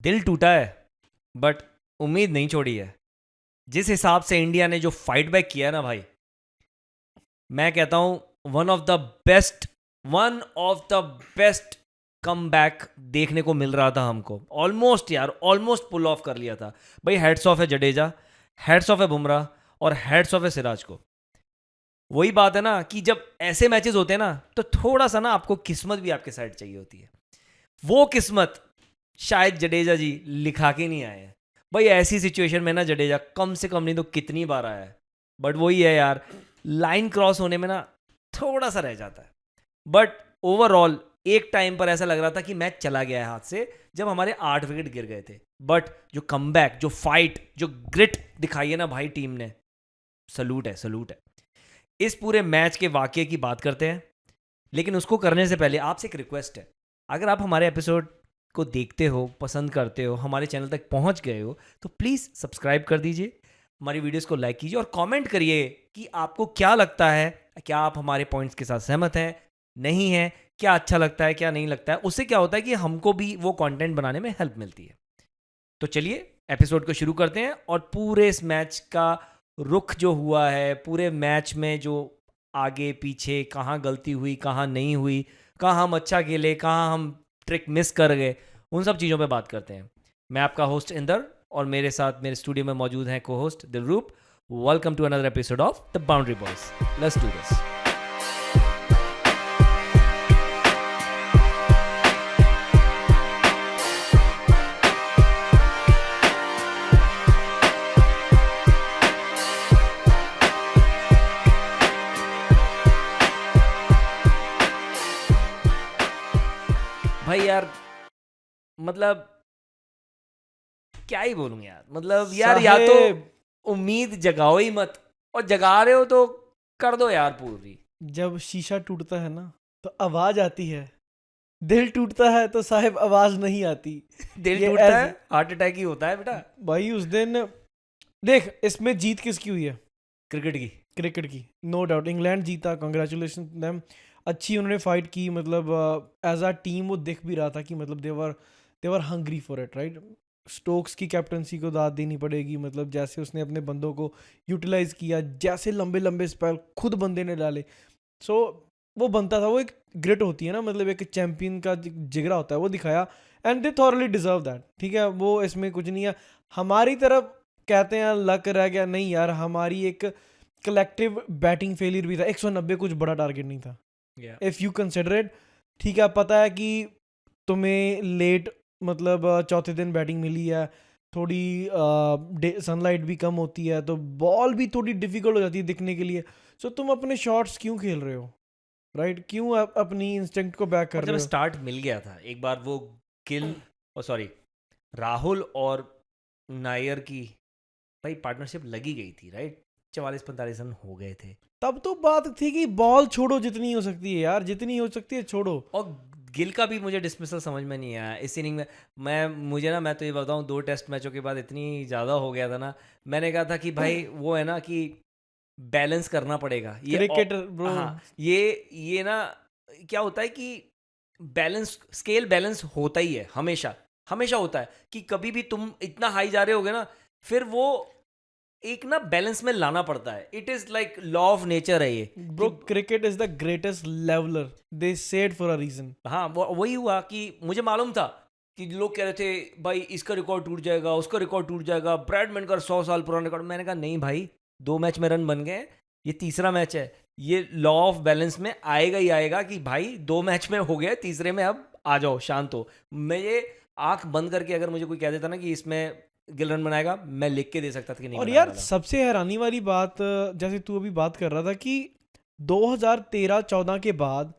दिल टूटा है बट उम्मीद नहीं छोड़ी है। जिस हिसाब से इंडिया ने जो फाइट बैक किया ना भाई, मैं कहता हूं one of the best come back देखने को मिल रहा था हमको। ऑलमोस्ट यार, ऑलमोस्ट पुल ऑफ कर लिया था भाई। हेड्स ऑफ है जडेजा, हेड्स ऑफ है बुमराह और हेड्स ऑफ है सिराज को। वही बात है ना कि जब ऐसे मैचेस होते हैं ना तो थोड़ा सा ना आपको किस्मत भी आपके साइड चाहिए होती है। वो किस्मत शायद जडेजा जी लिखा के नहीं आए हैं भाई। ऐसी सिचुएशन में ना जडेजा कम से कम नहीं तो कितनी बार आया है, बट वही है यार, लाइन क्रॉस होने में ना थोड़ा सा रह जाता है। बट ओवरऑल एक टाइम पर ऐसा लग रहा था कि मैच चला गया है हाथ से जब हमारे 8 विकेट गिर गए थे। बट जो कमबैक, जो फाइट, जो ग्रिट दिखाई है ना भाई टीम ने, सलूट है, सलूट है। इस पूरे मैच के वाकये की बात करते हैं, लेकिन उसको करने से पहले आपसे एक रिक्वेस्ट है। अगर आप हमारे एपिसोड को देखते हो, पसंद करते हो, हमारे चैनल तक पहुंच गए हो, तो प्लीज़ सब्सक्राइब कर दीजिए, हमारी वीडियोस को लाइक कीजिए और कमेंट करिए कि आपको क्या लगता है। क्या आप हमारे पॉइंट्स के साथ सहमत हैं, नहीं है, क्या अच्छा लगता है, क्या नहीं लगता है। उससे क्या होता है कि हमको भी वो कंटेंट बनाने में हेल्प मिलती है। तो चलिए एपिसोड को शुरू करते हैं और पूरे इस मैच का रुख जो हुआ है, पूरे मैच में जो आगे पीछे कहाँ गलती हुई, कहाँ नहीं हुई, कहाँ हम अच्छा खेले, कहाँ हम ट्रिक मिस कर गए, उन सब चीज़ों पे बात करते हैं। मैं आपका होस्ट इंदर और मेरे साथ मेरे स्टूडियो में मौजूद हैं को host Dilroop. Welcome to another episode of the Boundary Boys. Let's do this. भाई यार, मतलब क्या ही बोलूं यार, मतलब यार या तो उम्मीद जगाओ ही मत, और जगा रहे हो तो कर दो यार पूरी। जब शीशा टूटता है ना तो आवाज आती है, दिल टूटता है तो साहिब आवाज नहीं आती। दिल ये टूटता है, ऐसे हार्ट अटैक ही होता है बेटा। भाई उस दिन देख, इसमें जीत किसकी हुई है? क्रिकेट की। क्रिकेट की, नो डाउट। इंग्लैंड जीता, कॉन्ग्रेचुलेशन देम। अच्छी उन्होंने फाइट की, मतलब एज अ टीम वो दिख भी रहा था कि मतलब they were hungry for it, right. Stokes की कैप्टनसी को दाद देनी पड़ेगी, मतलब जैसे उसने अपने बंदों को यूटिलाइज किया, जैसे लंबे लंबे स्पेल खुद बंदे ने डाले। सो वो बनता था, वो एक ग्रिट होती है ना, मतलब एक चैंपियन का जिगरा होता है, वो दिखाया। And they thoroughly deserve that, ठीक है, वो इसमें कुछ नहीं है। हमारी तरफ कहते हैं लक रह गया, नहीं यार, हमारी एक कलेक्टिव बैटिंग फेलियर भी था। 190 कुछ बड़ा टारगेट नहीं था इफ़ यू कंसिडर इट। ठीक है, पता है कि तुम्हें लेट, मतलब चौथे दिन बैटिंग मिली है, थोड़ी सनलाइट भी कम होती है तो बॉल भी थोड़ी डिफिकल्ट हो जाती है दिखने के लिए। सो तुम अपने शॉट्स क्यों खेल रहे हो, राइट? क्यों अपनी इंस्टिंक्ट को बैक और कर जब रहे हो? स्टार्ट मिल गया था एक बार, वो गिल और सॉरी राहुल और नायर की भाई पार्टनरशिप लगी गई थी, राइट। 44-45 रन हो गए थे। तब तो बात थी कि बॉल छोड़ो जितनी हो सकती है यार, जितनी हो सकती है छोड़ो। और गिल का भी मुझे डिसमिसल समझ में नहीं आया इस इनिंग में। मैं तो ये बताऊं, 2 टेस्ट मैचों के बाद इतनी ज़्यादा हो गया था ना, मैंने कहा था कि भाई वो है ना कि बैलेंस करना पड़ेगा ये क्रिकेटर ब्रो। हाँ, ये ना क्या होता है कि बैलेंस, स्केल बैलेंस होता ही है, हमेशा हमेशा होता है कि कभी भी तुम इतना हाई जा रहे होगे ना, फिर वो एक ना बैलेंस में लाना पड़ता है। It is like law of nature है ये ब्रो, कि cricket is the greatest leveller, they said for a reason. हाँ, वही हुआ कि मुझे मालूम था कि लोग कह रहे थे भाई इसका रिकॉर्ड टूट जाएगा, उसका रिकॉर्ड टूट जाएगा, ब्रैडमैन का 100 साल पुराना रिकॉर्ड। मैंने कहा नहीं भाई, 2 मैच में रन बन गए, ये तीसरा मैच है, ये लॉ ऑफ बैलेंस में आएगा ही आएगा कि भाई 2 मैच में हो गया, तीसरे में अब आ जाओ, शांत हो। मैं ये आंख बंद करके अगर मुझे कोई कह देता ना कि इसमें गिल रन बनाएगा, मैं लिख के दे सकता था कि नहीं और बनाने यार वाला। सबसे हैरानी वाली बात, जैसे तू अभी बात कर रहा था कि 2013-14 के बाद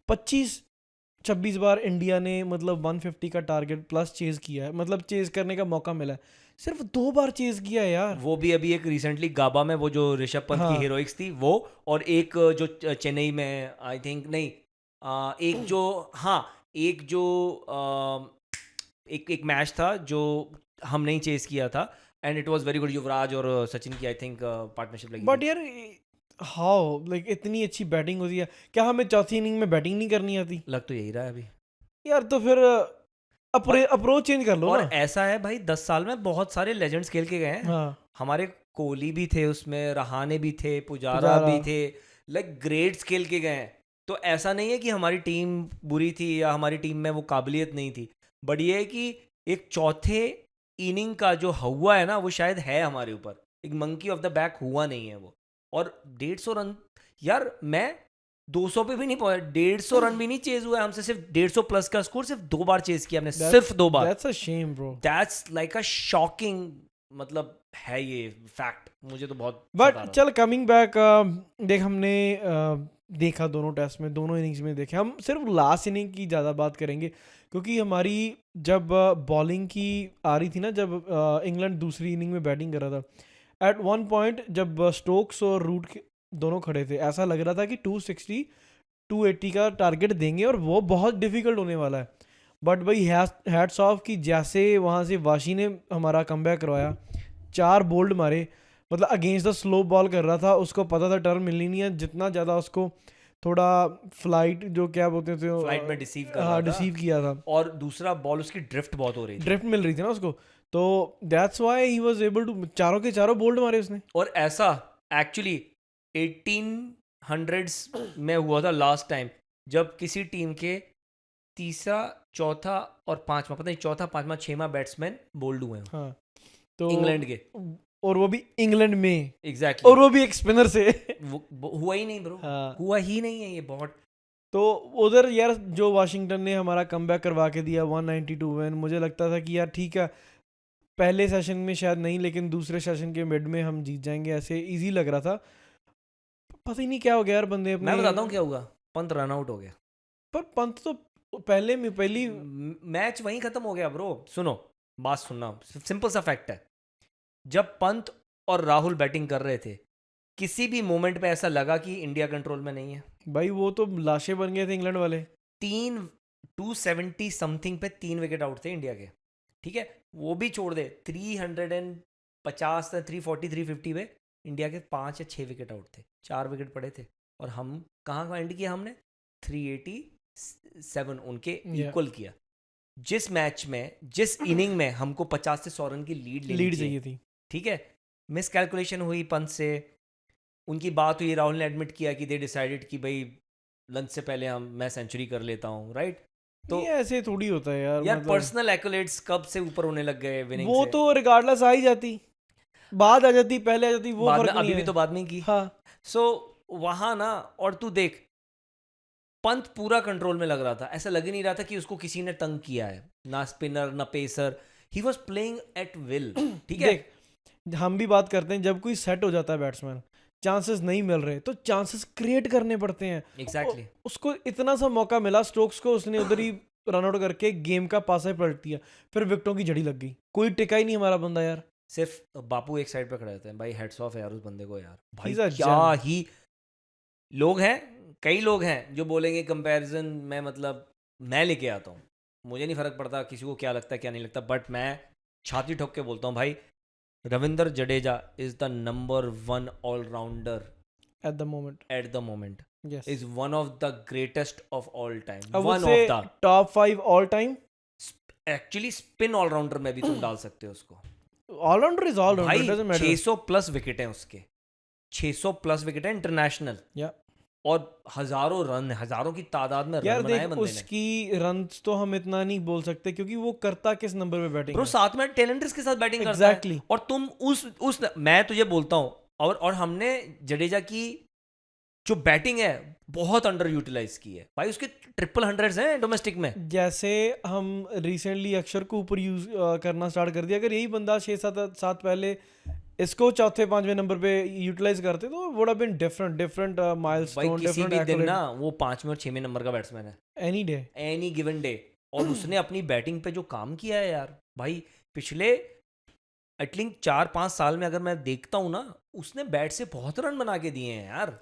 25-26 बार इंडिया ने मतलब 150 का टारगेट प्लस चेज किया है, मतलब चेज करने का मौका मिला है। सिर्फ 2 बार चेज किया है यार। वो भी अभी एक रिसेंटली गाबा में, वो जो ऋषभ पंत की हाँ, हीरोइक्स थी वो, और एक जो चेन्नई में आई थिंक, नहीं, एक जो, हाँ, एक जो एक एक मैच था जो हम नहीं चेस किया था, and it was very good. Yuvraj और सचिन की आई थिंक पार्टनरशिप लगी बट थी। यार हाउ, लाइक इतनी अच्छी बैटिंग होती है, क्या हमें चौथी इनिंग में बैटिंग नहीं करनी आती? लग तो यही रहा है अभी। यार तो फिर अप्रोच चेंज कर लो और ना। ऐसा है भाई 10 साल में बहुत सारे लेजेंड्स खेल के गए हैं। हाँ, हमारे कोहली भी थे उसमें, रहाने भी थे, पुजारा पुजारा। भी थे, लाइक ग्रेट्स खेल के गए हैं। तो ऐसा नहीं है कि हमारी टीम बुरी थी या हमारी टीम में वो काबिलियत नहीं थी, बट ये है कि एक चौथे इनिंग का जो हुआ है ना वो शायद है हमारे ऊपर, एक मंकी ऑफ द बैक हुआ नहीं है वो। और 150 रन यार, मैं 200 पे भी नहीं पहुंचा, 150 रन भी नहीं चेज हुआ है हमसे, सिर्फ 150 प्लस का स्कोर सिर्फ 2 बार चेज किया हमने, सिर्फ 2 बार। That's a shame bro. That's like a shocking, मतलब है ये फैक्ट, मुझे तो बहुत बट सता रहा चल कमिंग बैक, देख हमने देखा दोनों टेस्ट में, दोनों इनिंग्स में देखे। हम सिर्फ लास्ट इनिंग की ज़्यादा बात करेंगे क्योंकि हमारी जब बॉलिंग की आ रही थी ना, जब इंग्लैंड दूसरी इनिंग में बैटिंग कर रहा था, एट वन पॉइंट जब स्टोक्स और रूट दोनों खड़े थे, ऐसा लग रहा था कि 260 280 का टारगेट देंगे और वो बहुत डिफिकल्ट होने वाला है। बट भाई हैट्स ऑफ कि जैसे वहाँ से वाशी ने हमारा कमबैक करवाया, 4 बोल्ड मारे, मतलब अगेंस्ट द स्लो बॉल कर रहा था, उसको पता था टर्न मिलनी नहीं है, जितना ज़्यादा उसको थोड़ा फ्लाइट जो क्या बोलते थे, फ्लाइट में डिसीव कर रहा हाँ था, डिसीव किया था, और दूसरा बॉल उसकी ड्रिफ्ट बहुत हो रही थी। ड्रिफ्ट मिल रही थी ना उसको, तो that's why he was able to, चारों के चारों बोल्ड मारे उसने। और ऐसा एक्चुअली 1800s में हुआ था लास्ट टाइम, जब किसी टीम के तीसरा, चौथा और पांचवा, पता नहीं चौथा, पांचवा, छठवां बैट्समैन बोल्ड हुए हैं हाँ, तो इंग्लैंड के। और वो भी इंग्लैंड में, एग्जैक्टली और वो भी एक स्पिनर से। वो हुआ ही नहीं ब्रो, हाँ, हुआ ही नहीं है ये बहुत। तो उधर यार जो वाशिंगटन ने हमारा कमबैक करवा के दिया 192 विन, मुझे लगता था कि यार ठीक है, पहले सेशन में शायद नहीं, लेकिन दूसरे सेशन के मिड में हम जीत जाएंगे, ऐसे इजी लग रहा था। पता ही नहीं क्या हो गया यार बंदे अपने। मैं बताता हूँ क्या हुआ, पंत रन आउट हो गया, पर पंत तो पहली मैच वहीं खत्म हो गया ब्रो। सुनो, बात सुनना, सिंपल सा फैक्ट है, जब पंत और राहुल बैटिंग कर रहे थे, किसी भी मोमेंट पे ऐसा लगा कि इंडिया कंट्रोल में नहीं है? भाई वो तो लाशें बन गए थे इंग्लैंड वाले। 270 समथिंग पे 3 विकेट आउट थे इंडिया के, ठीक है, वो भी छोड़ दे, 350 से 340 350 पे इंडिया के 5 या 6 विकेट आउट थे, 4 विकेट पड़े थे, और हम कहाँ एंड किया हमने? 387, उनके इक्वल किया। जिस मैच में, जिस इनिंग में हमको 50 से 100 रन की लीड चाहिए थी, ठीक है, मिस कैलकुलेशन हुई पंत से, उनकी बात हुई, राहुल ने एडमिट किया कि दे डिसाइडेड कि भाई लंच से पहले मैं सेंचुरी कर लेता हूँ, राइट? तो ये ऐसे थोड़ी होता है यार, यार पर्सनल एक्कोलेड्स कब से ऊपर होने लग गए विनिंग वो से? तो रिगार्डलेस आ ही जाती, बाद आ जाती, पहले आ जाती, वो बाद में, फर्क नहीं अभी है। भी तो बाद में की। हाँ, सो वहां ना, और तू देख, पंत पूरा कंट्रोल में लग रहा था, ऐसा लग ही नहीं रहा था कि उसको किसी ने तंग किया है, ना स्पिनर ना pacer, he was playing at will, ठीक है। देख हम भी बात करते हैं, जब कोई सेट हो जाता है बैट्समैन, चांसेस नहीं मिल रहे तो चांसेस क्रिएट करने पड़ते हैं। एग्जैक्टली उसको इतना सा मौका मिला स्टोक्स को, उसने उधर ही रन आउट करके गेम का पासा ही पलट दिया, फिर विकेटों की झड़ी लग गई, कोई टिका ही नहीं हमारा बंदा यार। सिर्फ बापू एक साइड पे खड़े होते हैं भाई, हेड्स ऑफ है यार उस बंदे को यार, भाई He's a क्या gem. ही लोग हैं, कई लोग हैं जो बोलेंगे कंपैरिजन में, मतलब मैं लेके आता हूँ, मुझे नहीं फर्क पड़ता किसी को क्या लगता है क्या नहीं लगता, बट मैं छाती ठोक के बोलता हूँ भाई, Ravindra Jadeja is the number 1 allrounder at the moment yes, is one of the greatest of all time. I would One say of the top 5 all time. actually spin all-rounder में भी तुम डाल सकते हो उसको। ऑलराउंडर इज ऑलराउंडर, भाई doesn't matter. 600 plus wicket हैं उसके, 600 प्लस विकेट है इंटरनेशनल, या और हजारों रन, हजारों की तादाद में यार रन बनाए देख बंदे ने। उसकी रन्स तो हम इतना नहीं बोल सकते क्योंकि वो करता किस नंबर पे बैटिंग ब्रो साथ में टेलेंटर्स के साथ बैटिंग करता एग्जैक्टली है, और तुम उस मैं तुझे बोलता हूँ, और हमने जडेजा की जो बैटिंग है बहुत अंडर यूटिलाइज की है भाई, उसके 100 हैं डोमेस्टिक में। जैसे हम रिसेंटली अक्षर को ऊपर यूज करना स्टार्ट कर दिया, अगर यही बंदा 6-7 पहले इसको चौथे 5वें नंबर पे यूटिलाइज करते तो वुड हैव बीन डिफरेंट भाई माइलस्टोन, किसी भी दिन डिफरेंट ना वो 5वें और 6वें नंबर का बैट्समैन है, any day, any given day, और उसने अपनी बैटिंग पे जो काम किया है यार भाई, पिछले एटलीस्ट 4-5 साल में अगर मैं देखता हूँ ना, उसने बैट से बहुत रन बना के दिए हैं यार,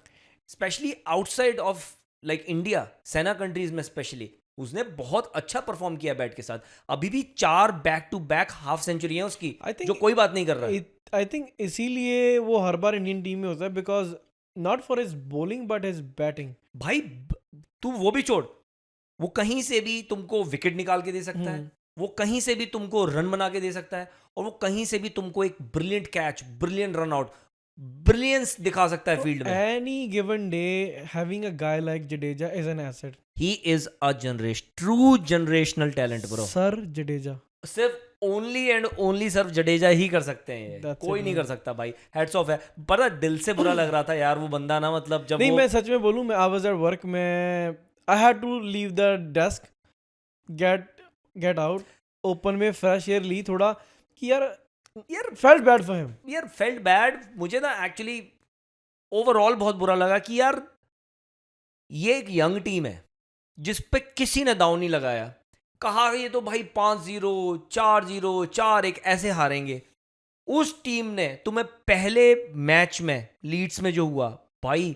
specially outside of like India, SENA countries में स्पेशली उसने बहुत अच्छा परफॉर्म किया बैट के साथ। अभी भी 4 back to back half century है उसकी, जो कोई बात नहीं कर रहा है। आई थिंक इसीलिए वो हर बार इंडियन टीम में होता है, because not for his bowling but his batting. भाई तू वो भी छोड़, वो कहीं से भी तुमको विकेट निकाल के दे सकता है, वो कहीं से भी तुमको रन बना के दे सकता है, और वो कहीं से भी तुमको एक brilliant catch, brilliant run out, brilliance दिखा सकता है फील्ड में. Any given day, having a guy like Jadeja is an asset. He is a true generational talent bro. Sir Jadeja. सिर्फ ओनली एंड ओनली सिर्फ जडेजा ही कर सकते हैं ये. That's कोई it, नहीं man. कर सकता भाई. हेड्स ऑफ है. पता दिल से बुरा लग रहा था यार वो बंदा ना, मतलब जब नहीं, वो मैं सच में बोलूं, मैं I was at work में I had to leave the desk, get out, open में fresh air ली थोड़ा कि यार felt bad for him. यार फेल्ट बैड. मुझे ना एक्चुअली ओवरऑल बहुत बुरा लगा कि यार ये एक यंग टीम है जिस पे किसी ने दाव नहीं लगाया. कहा ये तो भाई 5-0 4-0 4-1 ऐसे हारेंगे. उस टीम ने तुम्हें पहले मैच में लीड्स में जो हुआ भाई,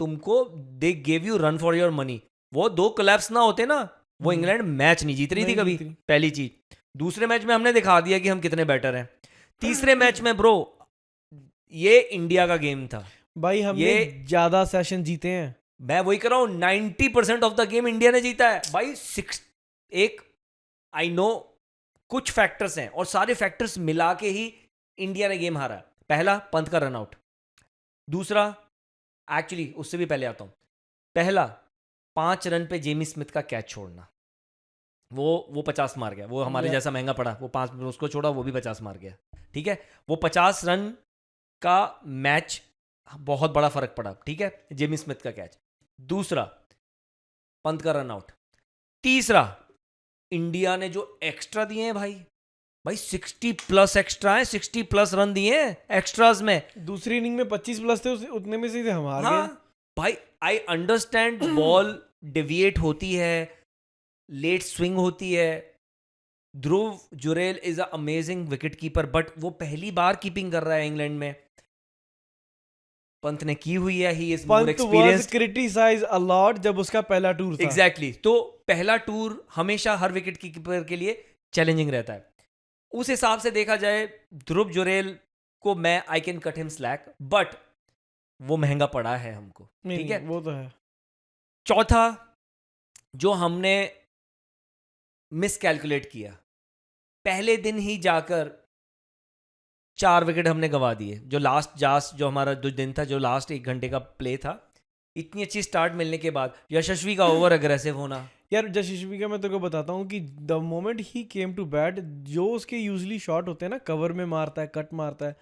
तुमको they gave you run for your money. वो 2 कोलैप्स ना होते ना, वो इंग्लैंड मैच नहीं जीत रही थी नहीं कभी. जीत रही. पहली चीज. दूसरे मैच में हमने दिखा दिया कि हम कितने बेटर हैं. तीसरे मैच में ब्रो ये इंडिया का गेम था भाई हमने ज्यादा सेशन जीते हैं. मैं वही कर रहा हूँ. 90% ऑफ द गेम इंडिया ने जीता है भाई. आई नो कुछ फैक्टर्स हैं और सारे फैक्टर्स मिला के ही इंडिया ने गेम हारा. पहला पंत का रन आउट. दूसरा एक्चुअली उससे भी पहले आता हूं. पहला 5 रन पे जेमी स्मिथ का कैच छोड़ना. वो 50 मार गया. वो हमारे जैसा महंगा पड़ा. वो 5 उसको छोड़ा, वो भी 50 मार गया. ठीक है, वो 50 रन का मैच बहुत बड़ा फर्क पड़ा. ठीक है, जेमी स्मिथ का कैच. दूसरा पंत का रन आउट. तीसरा इंडिया ने जो एक्स्ट्रा दिए हैं भाई 60+ एक्स्ट्रा है. 60+ रन दिए हैं एक्स्ट्राज में. दूसरी इनिंग में 25+ थे, उतने में से हम हार गए. भाई आई अंडरस्टैंड बॉल डेविएट होती है, लेट स्विंग होती है. Dhruv Jurel is a amazing wicket keeper, but वो पहली बार कीपिंग कर रहा है इंग्लैंड में. पंत ने की हुई है. He is more experienced. Criticise a lot जब उसका पहला टूर था. एग्जैक्टली. तो पहला टूर हमेशा हर विकेट कीपर के लिए चैलेंजिंग रहता है. उस हिसाब से देखा जाए ध्रुव जुरेल को मैं I can cut him slack, but वो महंगा पड़ा है हमको. ठीक है, वो तो है. चौथा जो हमने मिसकैलकुलेट किया, पहले दिन ही जाकर 4 विकेट हमने गंवा दिए. जो हमारा जो दिन था, जो लास्ट 1 घंटे का प्ले था, इतनी अच्छी स्टार्ट मिलने के बाद यशस्वी का ओवर अग्रेसिव होना. यार यशस्वी का मैं तेरे को बताता हूँ कि the moment he came to bat, जो उसके यूजली शॉट होते हैं ना, कवर में मारता है, कट मारता है.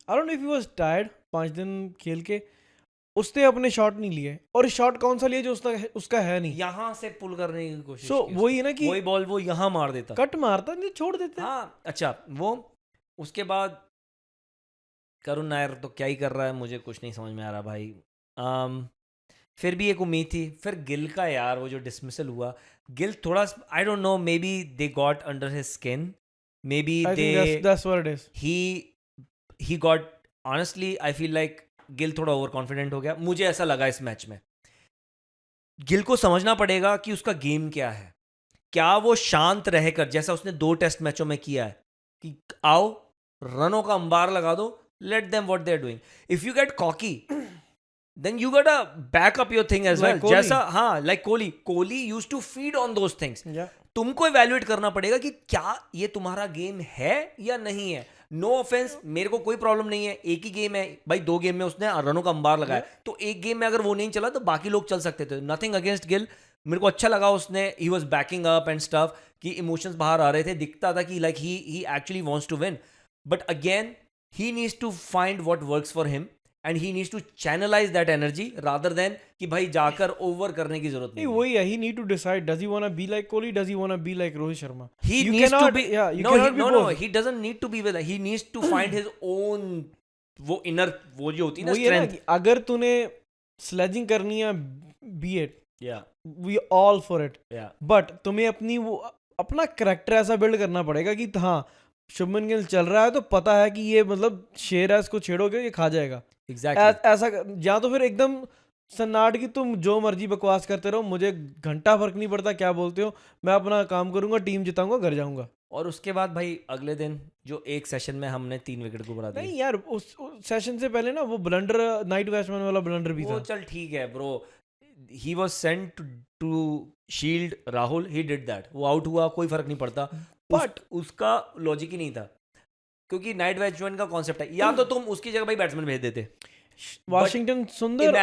I don't know if he was tired 5 दिन खेल के, उसने अपने शॉट नहीं लिए. और शॉट कौन सा लिया जो उसका है नहीं. यहां से पुल करने की कोशिश सो की. वही है ना कि वही बॉल वो यहां मार देता, कट मारता नहीं, छोड़ देते. हाँ. अच्छा, वो उसके बाद करुण नायर तो क्या ही कर रहा है, मुझे कुछ नहीं समझ में आ रहा भाई. फिर भी एक उम्मीद थी. फिर गिल का यार वो जो डिसमिसल हुआ, गिल थोड़ा I don't know, may be they got under his skin, may be that's what it is. he got, honestly I feel like Gill थोड़ा ओवर कॉन्फिडेंट हो गया. मुझे ऐसा लगा इस मैच में. गिल को समझना पड़ेगा कि उसका गेम क्या है. क्या वो शांत रहकर, जैसा उसने 2 टेस्ट मैचों में किया है, कि आओ रनों का अंबार लगा दो, let them what they're doing. If you get cocky, then you gotta back up your thing as Like well. जैसा हाँ, like Kohli used to feed on those things. Yeah. तुमको इवेल्युएट करना पड़ेगा कि क्या ये तुम्हारा गेम है या नहीं है. नो ऑफेंस, मेरे को कोई प्रॉब्लम नहीं है. एक ही गेम है भाई, 2 गेम में उसने रनों का अंबार लगाया, तो एक गेम में अगर वो नहीं चला तो बाकी लोग चल सकते थे. Nothing against Gill. मेरे को अच्छा लगा उसने, he was backing up and stuff, कि इमोशंस बाहर आ रहे थे, दिखता था कि like he actually wants to win. But again he needs to find what works for him and he needs to channelize that energy rather than कि भाई जाकर ओवर करने की जरूरत नहीं. वही है, he need to decide, does he want to be like Kohli, does he want to be like Rohit Sharma. He You needs cannot, to be, yeah, you no, cannot be both. he doesn't need to be with, he needs to find his own वो inner, वो जो होती है ना वही है ना strength. कि अगर तूने स्लेजिंग करनी है, be it, Yeah, we all for it. yeah. But तुम्हें अपना करैक्टर ऐसा बिल्ड करना पड़ेगा कि हाँ, शुभमन गिल चल रहा है तो पता है कि ये मतलब शेर है, इसको छेड़ोगे ये खा जाएगा. Exactly. ऐसा, या तो फिर एकदम सन्नाट की तुम जो मर्जी बकवास करते रहो, मुझे घंटा फर्क नहीं पड़ता क्या बोलते हो, मैं अपना काम करूंगा, टीम जिताऊंगा, घर जाऊंगा. और उसके बाद भाई अगले दिन जो एक सेशन में हमने 3 विकेट को बढ़ा दिया. नहीं यार, उस सेशन से पहले ना वो ब्लंडर, नाइट बैट्समैन वाला ब्लंडर भी वो था. चल ठीक है bro, he was sent to shield Rahul, he did that, वो आउट हुआ कोई फर्क नहीं पड़ता, बट उसका लॉजिक ही नहीं था, क्योंकि नाइट वॉचमैन का कॉन्सेप्ट है, या तो तुम उसकी जगह भाई बैट्समैन भेज देते। वाशिंगटन सुंदर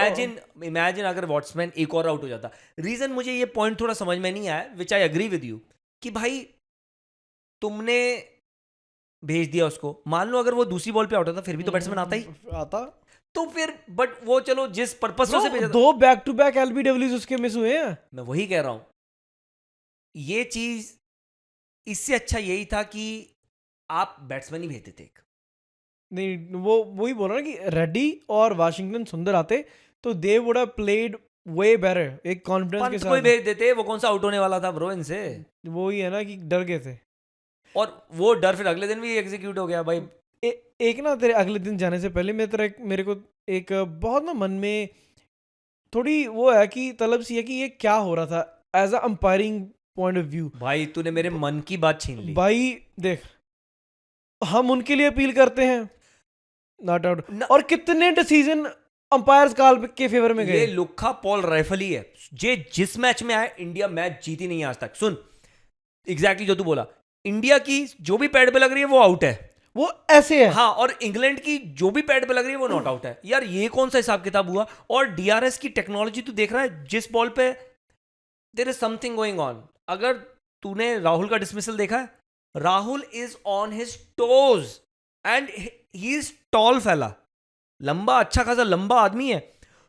इमेजिन अगर वॉट्समैन एक और आउट हो जाता। रीजन मुझे ये पॉइंट थोड़ा समझ में नहीं आया, विच आई एग्री विद यू, कि भाई तुमने भेज दिया उसको, मान लो अगर वो दूसरी बॉल पे आउट होता फिर भी तो बैट्समैन आता ही, आता तो फिर बट वो चलो जिस पर्पस से भेजा था, 2 बैक टू बैक एलबीडब्ल्यूज उसके मिस हुए हैं। मैं वही कह रहा हूं, ये चीज इससे अच्छा यही था कि आप बैट्समैन ही भेजते थे। नहीं वो वही बोल रहा ना कि रेड्डी और वाशिंगटन सुंदर आते तो they would have played way better, एक कॉन्फिडेंस के पंत को ही साथ। भेज देते, वो कौन सा आउट होने वाला था ब्रो इनसे, वही है ना कि डर गए थे। और वो डर फिर अगले दिन भी एग्जीक्यूट हो गया भाई। एक ना तेरे अगले दिन जाने से पहले मेरे को एक बहुत ना मन में थोड़ी वो है कि तलब सी है कि ये क्या हो रहा था as a umpiring point of view. भाई तूने मेरे मन की बात छीन ली भाई देख, हम उनके लिए अपील करते हैं, नॉट आउट, और कितने डिसीजन अंपायर्स काल के फेवर में ये गए। लुक्खा पॉल राइफल ही है, ये जिस मैच में आया इंडिया मैच जीती नहीं आज तक। सुन एग्जैक्टली जो तू बोला, इंडिया की जो भी पैड पे लग रही है वो आउट है, वो ऐसे है। हाँ, और इंग्लैंड की जो भी पैड पे लग रही है वो नॉट आउट है। यार ये कौन सा हिसाब किताब हुआ? और डीआरएस की टेक्नोलॉजी तू देख रहा है, जिस बॉल पे there is something going on. अगर तूने राहुल का डिसमिसल देखा है, Rahul is on his toes and he is tall fella, लंबा, अच्छा खासा लंबा आदमी है,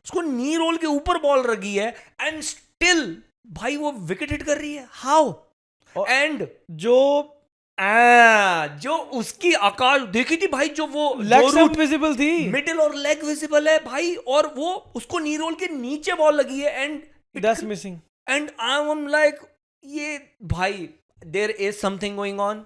उसको नी रोल के ऊपर बॉल लगी है एंड स्टिल भाई वो विकेट हिट कर रही है। हाउ? एंड जो उसकी आकाश देखी थी भाई, जो वो लेग विजिबल थी, मिडिल और लेग विजिबल है भाई, और वो उसको नी रोल के नीचे बॉल लगी है and that's missing. And I am like, ये भाई there is something going on,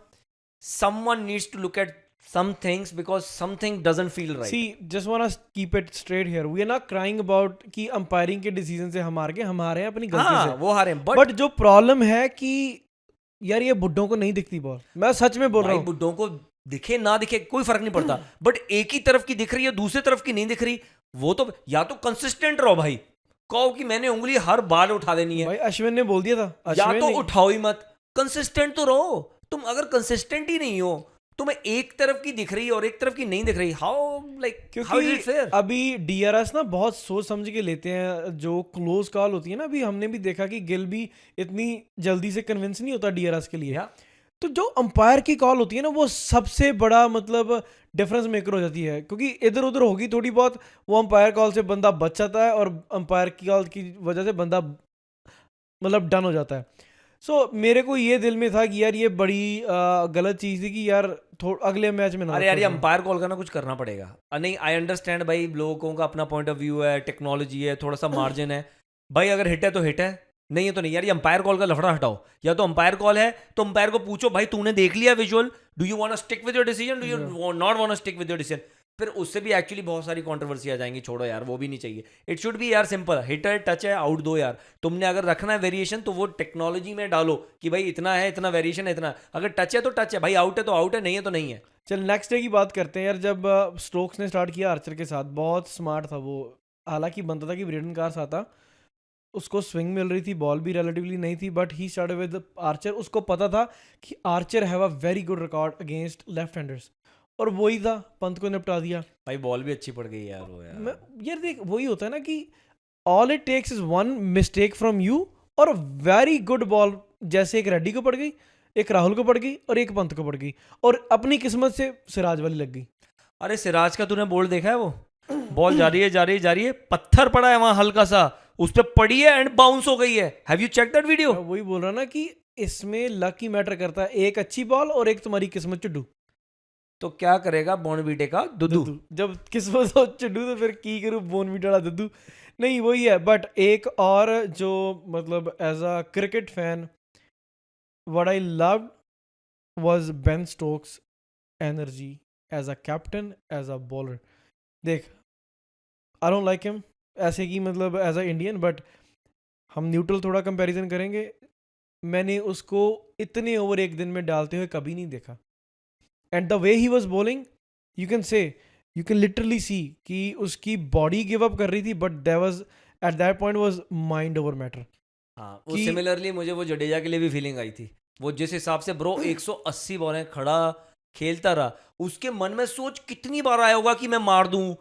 someone needs to look at some things because something doesn't feel right. See, just wanna keep it straight here. We are not crying about कि umpiring के decision से हम हारे हैं अपनी गलती से, वो हारे, बट जो प्रॉब्लम है कि यार ये बुड्ढों को नहीं दिखती बॉल। मैं सच में बोल रहा हूँ, बुड्ढों को दिखे ना दिखे कोई फर्क नहीं पड़ता, बट एक ही तरफ की दिख रही है, दूसरी तरफ की नहीं दिख रही, वो तो या तो कंसिस्टेंट रहो भाई, कहो कि मैंने उंगली हर बार उठा देनी है। भाई अश्विन ने बोल दिया था, या तो उठाओ ही मत, कंसिस्टेंट तो रहो। तुम अगर कंसिस्टेंट ही नहीं हो, तुम्हें एक तरफ की दिख रही है और एक तरफ की नहीं दिख रही, हाउ लाइक, क्योंकि अभी डीआरएस ना बहुत सोच समझ के लेते हैं, जो क्लोज कॉल होती है ना, अभी हमने भी देखा कि गिल भी इतनी जल्दी से कन्विंस नहीं होता डीआरएस के लिए। तो जो अंपायर की कॉल होती है ना, वो सबसे बड़ा मतलब डिफरेंस मेकर हो जाती है, क्योंकि इधर उधर होगी थोड़ी बहुत, वो अंपायर कॉल से बंदा बच जाता है और अंपायर की कॉल की वजह से बंदा मतलब डन हो जाता है। सो मेरे को ये दिल में था कि यार ये बड़ी गलत चीज़ थी कि यार अगले मैच में ना। अरे यार ये अंपायर कॉल करना कुछ करना पड़ेगा। नहीं, आई अंडरस्टैंड भाई, लोगों का अपना पॉइंट ऑफ व्यू है, टेक्नोलॉजी है, थोड़ा सा मार्जिन है भाई, अगर हिट है तो हिट है, नहीं है तो नहीं। यार ये अंपायर कॉल का लफड़ा हटाओ, या तो अंपायर कॉल है तो अंपायर को पूछो भाई तूने देख लिया visual, do you want to stick with your decision, do you not want to stick with your decision. फिर उससे भी एक्चुअली बहुत सारी कंट्रोवर्सी आ जाएंगी, छोड़ो यार वो भी नहीं चाहिए। इट शुड बी यार सिंपल, हिट है, टच है, आउट दो यार। तुमने अगर रखना है वेरिएशन तो वो टेक्नोलॉजी में डालो कि भाई इतना है, इतना वेरिएशन है, इतना, अगर टच है तो टच है भाई, आउट है तो आउट है, नहीं है तो नहीं है। चल नेक्स्ट डे की बात करते हैं यार, जब स्टोक्स ने स्टार्ट किया आर्चर के साथ, बहुत स्मार्ट था वो, हालांकि बनता था कि ब्रेडन कार्स आता, उसको स्विंग मिल रही थी, बॉल भी रिलेटिवली नहीं थी, but he started with Archer. उसको पता था कि Archer have a very good record against left handers, और वही था, पंत को निपटा दिया भाई। बॉल भी अच्छी पड़ गई यार वो यार देख वही होता है ना कि all it takes is one mistake from you और वेरी गुड बॉल, जैसे एक रेड्डी को पड़ गई, एक राहुल को पड़ गई और एक पंत को पड़ गई, और अपनी किस्मत से सिराज वाली लग गई। अरे सिराज का तूने बॉल देखा है? वो बॉल जा रही है जा रही है जा रही है, पत्थर पड़ा है वहां हल्का सा, उस पर पड़ी है एंड बाउंस हो गई है। Have you check that video? वही बोल रहा ना कि इसमें लक ही मैटर करता है, एक अच्छी बॉल और एक तुम्हारी किस्मत चुड्डू। तो क्या करेगा बॉर्नवीटे का दुद्दू? जब किस्मत हो चुड्डू तो फिर की करूँ बॉर्नवीटा वाला दुद्दू? नहीं वही है। बट एक और जो मतलब as a cricket fan what I loved was Ben Stokes energy as a captain, as a bowler. देख आई डोंट लाइक हिम ऐसे कि मतलब एज अ इंडियन, बट हम न्यूट्रल थोड़ा कंपैरिजन करेंगे, मैंने उसको इतने ओवर एक दिन में डालते हुए कभी नहीं देखा। And the way he was bowling, you can literally see कि उसकी बॉडी गिव अप कर रही थी, but there was at that point was mind over matter. हाँ वो कि- सिमिलरली मुझे वो जडेजा के लिए भी फीलिंग आई थी. वो जिस हिसाब से ब्रो 180 बॉलें खड़ा खेलता रहा, उसके मन में सोच कितनी बार आया होगा कि मैं मार दूं,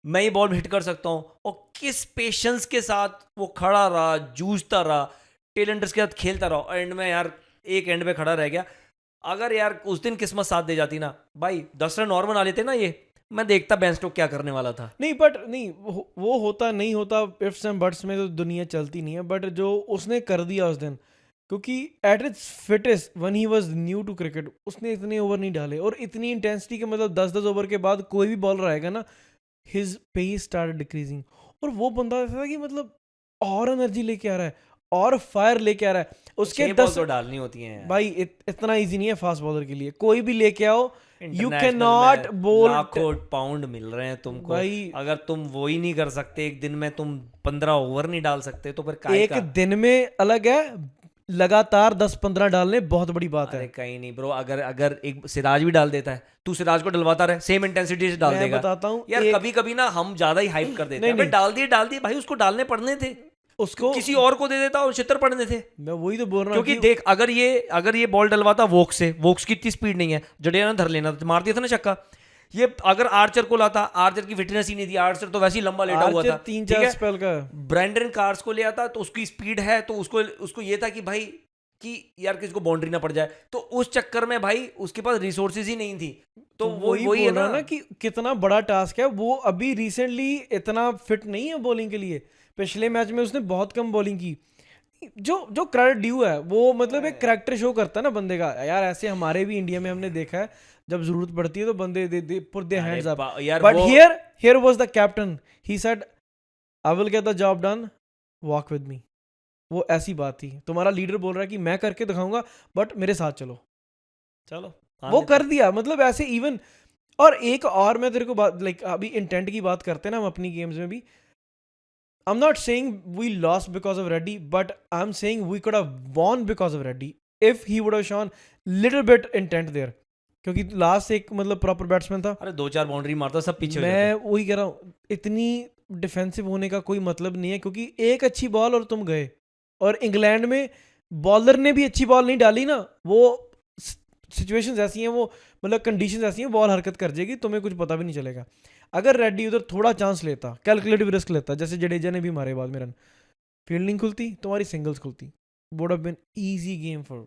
मैं ये बॉल हिट कर सकता हूँ, और किस पेशेंस के साथ वो खड़ा रहा, जूझता रहा, टेलेंटर्स के साथ खेलता रहा, और एंड में यार एक एंड पे खड़ा रह गया. अगर यार उस दिन किस्मत साथ दे जाती ना भाई, 10 रन और बना लेते ना ये, मैं देखता बेन स्टोक क्या करने वाला था. नहीं बट नहीं वो होता नहीं होता, इफ्स एंड बट्स में तो दुनिया चलती नहीं है. बट जो उसने कर दिया उस दिन, क्योंकि at its fittest when he was new to cricket, उसने इतने ओवर नहीं डाले और इतनी इंटेंसिटी के, मतलब 10-10 ओवर के बाद कोई भी बॉलर आएगा ना, हिज पेस स्टार्टेड डिक्रीजिंग. और वो बंदा ऐसा था कि मतलब और एनर्जी लेके आ रहा है और फायर लेके आ रहा है. उसके 6 बॉल 10 तो डालनी होती हैं यार. भाई इतना इजी नहीं है फास्ट बॉलर के लिए. कोई भी लेके आओ, यू International कैन नॉट में बोल. लाखों पाउंड मिल रहे हैं तुमको, भाई अगर तुम वो ही नहीं कर सकते, एक दिन में तुम 15 ओवर नहीं डाल सकते, तो फिर काय एक का. दिन में अलग है, लगातार 10-15 डालने बहुत बड़ी बात अरे है. कहीं नहीं ब्रो, अगर अगर एक सिराज भी डाल देता है, तू सिराज को डलवाता रहे, सेम इंटेंसिटी से डाल मैं देगा. बताता हूँ यार एक- कभी कभी ना हम ज्यादा ही हाइप कर देते नहीं, हैं. अबे नहीं। डाल दिए भाई, उसको डालने पड़ने थे, उसको किसी और को दे देता और छितर पड़ने थे. मैं वही तो बोल रहा हूँ क्योंकि कि देख, अगर ये बॉल डलवाता वोक्स से, वोक्स की इतनी स्पीड नहीं है, जडेजा ने धर लेना था, मार दिया था ना छक्का. ये अगर आर्चर को लाता, आर्चर की फिटनेस ही नहीं थी, आर्चर तो वैसे ही लंबा लेटा हुआ आर्चर था, 3-4 ठीक है. स्पेल का. ब्रैंडन कार्स को ले आता तो उसकी स्पीड है, तो उसको ये था कि भाई कि यार किसको बाउंड्री ना पड़ जाए, तो उस चक्कर में भाई उसके पास रिसोर्सेज ही नहीं थी. तो वही बोल है रहा ना ना कि कितना बड़ा टास्क है. वो अभी रिसेंटली इतना फिट नहीं है बॉलिंग के लिए. पिछले मैच में उसने बहुत कम बॉलिंग की. जो क्रेडिट ड्यू है वो, मतलब एक करैक्टर शो करता है ना बंदे का. यार ऐसे हमारे भी इंडिया में हमने देखा है, जब जरूरत पड़ती है तो बंदे दे पुट देयर अरे हैंड्स अप. यार बट वो here was the captain, he said I will get the job done, walk with me. वो ऐसी बात थी. तुम्हारा लीडर बोल रहा है कि मैं करके दिखाऊंगा, बट मेरे साथ चलो. चलो वो कर दिया. मतलब ऐसे इवन. और एक और मैं तेरे को बात, लाइक अभी इंटेंट की बात करते हैं ना हम अपनी गेम्स में भी. I am not saying we lost because of Reddy, but I am saying we could have won because of Reddy if he would have shown little bit intent there. क्योंकि लास्ट एक मतलब प्रॉपर बैट्समैन था. अरे 2-4 boundary मारता सब पीछे हो मैं जाते. वही कह रहा हूँ, इतनी डिफेंसिव होने का कोई मतलब नहीं है, क्योंकि एक अच्छी बॉल और तुम गए. और इंग्लैंड में बॉलर ने भी अच्छी बॉल नहीं डाली ना, वो सिचुएशंस ऐसी हैं, वो मतलब कंडीशंस ऐसी हैं, बॉल हरकत कर जाएगी, तुम्हें कुछ पता भी नहीं चलेगा. अगर रेड्डी उधर थोड़ा चांस लेता, कैलकुलेटिव रिस्क लेता, जैसे जडेजा ने भी मारे बाद में रन, फील्डिंग खुलती, तुम्हारी सिंगल्स खुलती, would have been easy game for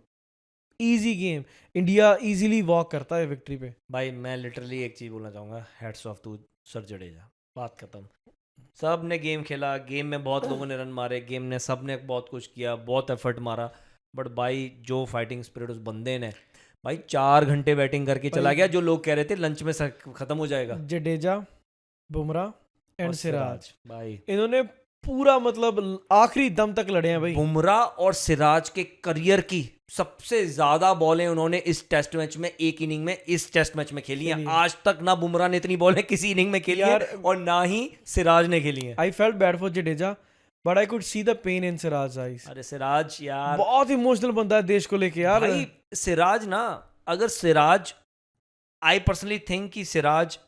easy game. India easily walk करता है विक्ट्री पे. भाई मैं लिटरली एक चीज बोलना चाहूंगा, hats off to sir Jadeja. बात खत्म. सब ने गेम खेला, गेम में बहुत लोगों ने रन मारे, गेम ने सब ने बहुत कुछ किया, बहुत एफर्ट मारा, बट भाई जो फाइटिंग स्पिरिट उस बंदे ने, भाई 4 घंटे बैटिंग करके चला भाई- गया. जो लोग कह रहे थे लंच में खत्म हो जाएगा. जडेजा, बुमराह एंड और सिराज, भाई इन्होंने पूरा मतलब आखिरी दम तक लड़े हैं भाई. बुमराह और सिराज के करियर की सबसे ज्यादा बॉलें उन्होंने इस टेस्ट मैच में, एक इनिंग में, इस टेस्ट मैच में खेली हैं. खेली हैं. आज तक ना बुमराह ने इतनी बॉलें किसी इनिंग में खेली यार- हैं, और ना ही सिराज ने खेली हैं. I felt bad for Jadeja, but I could see the pain in Siraj eyes. अरे सिराज यार, बहुत इमोशनल बंदा है देश को लेके यार. भाई सिराज ना, अगर सिराज, आई पर्सनली थिंक कि Siraj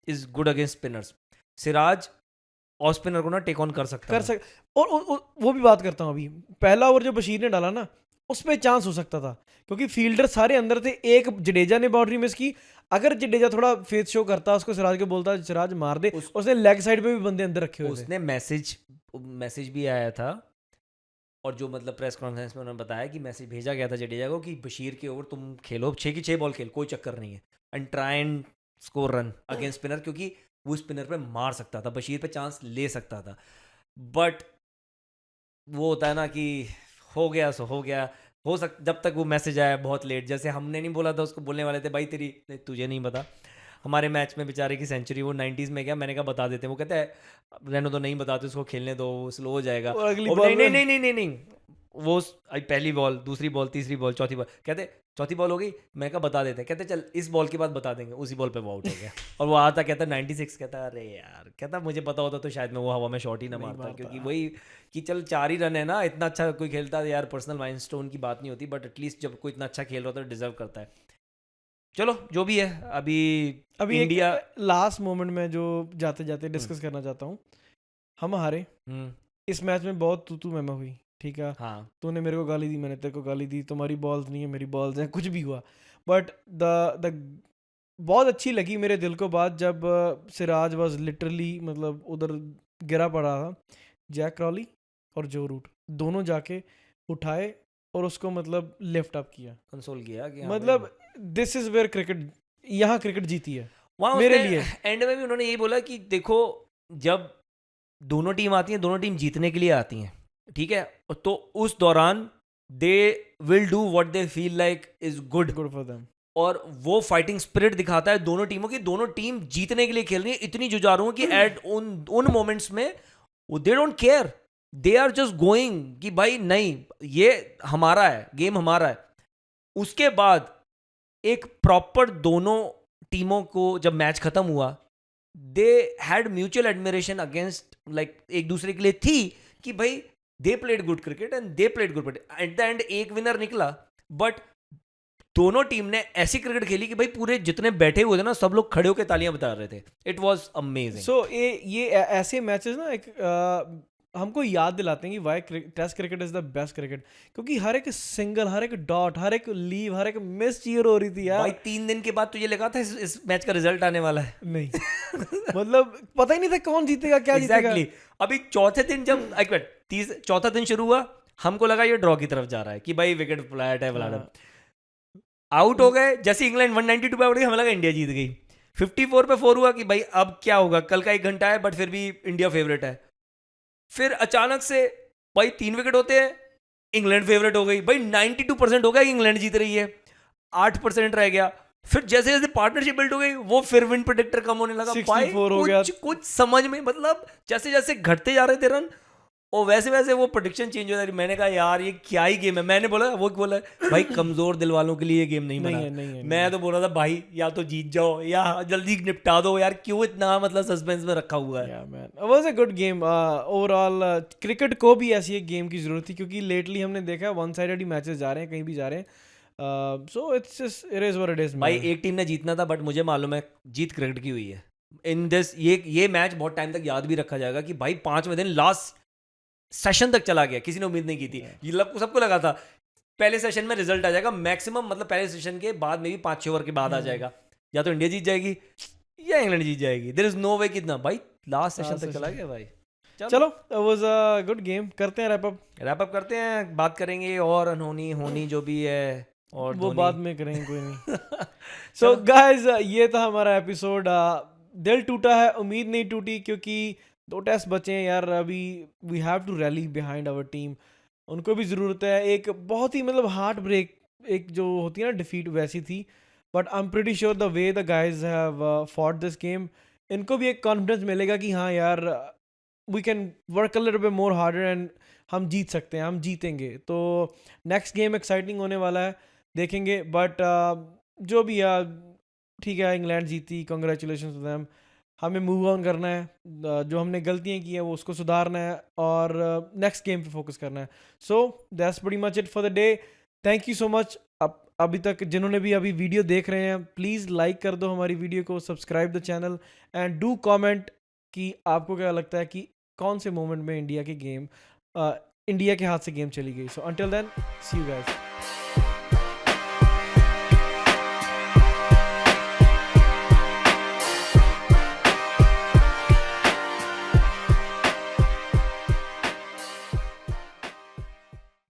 is good against spinners. Siraj off spinner को ना टेक ऑन कर सकता कर है. सक और वो भी बात करता हूँ. अभी पहला ओवर जो बशीर ने डाला ना, उस पे चांस हो सकता था, क्योंकि फील्डर सारे अंदर थे. एक जडेजा ने बाउंड्री मिस की. अगर जडेजा थोड़ा फेस शो करता, उसको सिराज को बोलता सिराज मार दे, उसने लेग साइड पे भी बंदे अंदर रखे हुए थे. उसने मैसेज भी आया था, और जो मतलब प्रेस कॉन्फ्रेंस में उन्होंने बताया कि मैसेज भेजा गया था जडेजा को कि बशीर के ओवर तुम खेलो, 6 की 6 बॉल खेल, कोई चक्कर नहीं है, and try and score run against spinner, क्योंकि वो स्पिनर पे मार सकता था, बशीर पे चांस ले सकता था. बट वो होता है ना कि हो गया सो हो गया. जब तक वो मैसेज आया बहुत लेट, जैसे हमने नहीं बोला था उसको, बोलने वाले थे भाई तुझे नहीं पता. हमारे मैच में बेचारे की सेंचुरी वो 90s में गया, मैंने कहा बता देते. वो कहते हैं रहने दो, नहीं बताते, उसको खेलने दो, वो स्लो हो जाएगा. और अगली और बॉल नहीं नहीं में- नहीं नहीं नहीं नहीं वो पहली बॉल, दूसरी बॉल, तीसरी बॉल, चौथी बॉल, कहते चौथी बॉल हो गई, मैं कहा बता देते. कहते चल इस बॉल के बाद बता देंगे. उसी बॉल पे वो आउट हो गया. और वो आता कहता 96, कहता अरे यार, कहता मुझे पता होता तो शायद मैं वो हवा में शॉट ही ना नहीं मारता, मारता. क्योंकि वही कि चल 4 ही रन है ना, इतना अच्छा कोई खेलता है यार, पर्सनल माइलस्टोन की बात नहीं होती, बट एटलीस्ट जब कोई इतना अच्छा खेल रहा होता है तो डिजर्व करता है. चलो जो भी है, अभी इंडिया लास्ट मोमेंट में जो जाते जाते डिस्कस करना चाहता हूँ. हम हारे, इस मैच में बहुत तू मैं हुई, ठीक है, हाँ तूने मेरे को गाली दी, मैंने तेरे को गाली दी, तुम्हारी बॉल्स नहीं है मेरी बॉल्स हैं, कुछ भी हुआ, बट द बहुत अच्छी लगी मेरे दिल को बात जब सिराज वाज लिटरली मतलब उधर गिरा पड़ा था, जैक क्रॉली और जो रूट दोनों जाके उठाए और उसको मतलब लिफ्ट अप किया, कंसोल किया कि हाँ मतलब दिस इज वेयर क्रिकेट, यहाँ क्रिकेट जीती है वहाँ मेरे उसने लिए। एंड में भी उन्होंने यही बोला कि देखो जब दोनों टीम आती हैं दोनों टीम जीतने के लिए आती हैं, ठीक है, तो उस दौरान they will do what they feel like is good, good for them. और वो फाइटिंग स्पिरिट दिखाता है दोनों टीमों की, दोनों टीम जीतने के लिए खेल रही है, इतनी जुझारू है कि एट उन मोमेंट्स में वो they don't care, they are just going कि भाई नहीं ये हमारा है, गेम हमारा है। उसके बाद एक प्रॉपर दोनों टीमों को जब मैच खत्म हुआ they had mutual admiration against like एक दूसरे के लिए थी कि भाई they played good cricket and they played good cricket, at the end एक विनर निकला, बट दोनों टीम ने ऐसी क्रिकेट खेली कि भाई पूरे जितने बैठे हुए थे ना सब लोग खड़े होकर तालियां बजा रहे थे, इट वाज अमेजिंग। सो ये ऐसे मैचेस ना एक हमको याद दिलाते हैं कि why test cricket is the best cricket, क्योंकि हर एक सिंगल, हर एक डॉट, हर एक लीव, हर एक मिस चीयर हो रही थी यार। भाई 3 दिन के बाद तुझे लगा था इस मैच का रिजल्ट आने वाला है? नहीं मतलब पता ही नहीं था कौन जीतेगा क्या एग्जैक्टली जीतेगा। अभी चौथे दिन जब चौथा दिन शुरू हुआ हमको लगा ये ड्रॉ की तरफ जा रहा है कि भाई विकेट फ्लैट है फ्लैट हाँ, आउट हो गए, जैसे इंग्लैंड 192 पे आउट गई हमें लगा इंडिया जीत गई, 54 पे 4 हुआ कि भाई अब क्या होगा, कल का 1 घंटा है बट फिर भी इंडिया फेवरेट है। फिर अचानक से भाई 3 विकेट होते हैं, इंग्लैंड फेवरेट हो गई, भाई 92% हो गया कि इंग्लैंड जीत रही है, 8% रह गया। फिर जैसे जैसे पार्टनरशिप बिल्ड हो गई वो फिर विन प्रेडिक्टर कम होने लगा, भाई 64 हो गया। कुछ समझ में, मतलब जैसे जैसे घटते जा रहे थे रन और वैसे वैसे वो प्रोडिक्शन चेंज हो रही। मैंने कहा यार ये क्या ही गेम है, मैंने बोला, वो बोला भाई कमजोर दिल वालों के लिए ये गेम नहीं बना। नहीं है। मैं तो बोल रहा था भाई या तो जीत जाओ या जल्दी निपटा दो यार, क्यों इतना मतलब सस्पेंस में रखा हुआ है। Yeah, man. It was a good game. Overall cricket को भी ऐसी एक गेम की जरूरत थी, क्योंकि लेटली हमने देखा वन साइडेड ही मैचेस जा रहे हैं, कहीं भी जा रहे हैं। So it's just it is what it is. भाई एक टीम ने जीतना था बट मुझे मालूम है जीत क्रिकेट की हुई है इन दिस, ये मैच बहुत टाइम तक याद भी रखा जाएगा कि भाई 5वें दिन लास्ट सेशन तक चला गया, किसी ने उम्मीद नहीं की थी। ये सबको लगा था पहले सेशन में रिजल्ट आ जाएगा मैक्सिमम, मतलब पहले सेशन के बाद में भी 5-6 ओवर के बाद आ जाएगा, या तो इंडिया जीत जाएगी या इंग्लैंड जीत जाएगी, देयर इज नो वे कितना, भाई लास्ट सेशन तक चला गया भाई। चलो it was a good game, करते हैं रैप अप करते हैं, बात करेंगे और अनहोनी होनी जो भी है और वो धोनी। बाद में करेंगे, कोई नहीं। सो गाइस ये था हमारा एपिसोड। दिल टूटा है, उम्मीद नहीं टूटी, क्योंकि 2 टेस्ट बचे हैं यार अभी। We have to rally behind our team, उनको भी ज़रूरत है। एक बहुत ही मतलब हार्ट ब्रेक एक जो होती है ना डिफीट, वैसी थी, but I am pretty sure the way the guys have fought this game, इनको भी एक कॉन्फिडेंस मिलेगा कि हाँ यार we can work a little bit more harder and हम जीत सकते हैं, हम जीतेंगे। तो नेक्स्ट गेम एक्साइटिंग होने वाला है, देखेंगे। बट जो भी यार ठीक है, इंग्लैंड जीती, कॉन्ग्रेचुलेशन टू देम। हमें मूव ऑन करना है, जो हमने गलतियाँ की हैं वो उसको सुधारना है और नेक्स्ट गेम पे फोकस करना है। So that's pretty much it for the day. Thank you so much. अभी तक जिन्होंने भी अभी वीडियो देख रहे हैं, प्लीज़ लाइक कर दो हमारी वीडियो को, subscribe the channel and do comment कि आपको क्या लगता है कि कौन से मोमेंट में इंडिया के हाथ से गेम चली गई। So until then see you guys.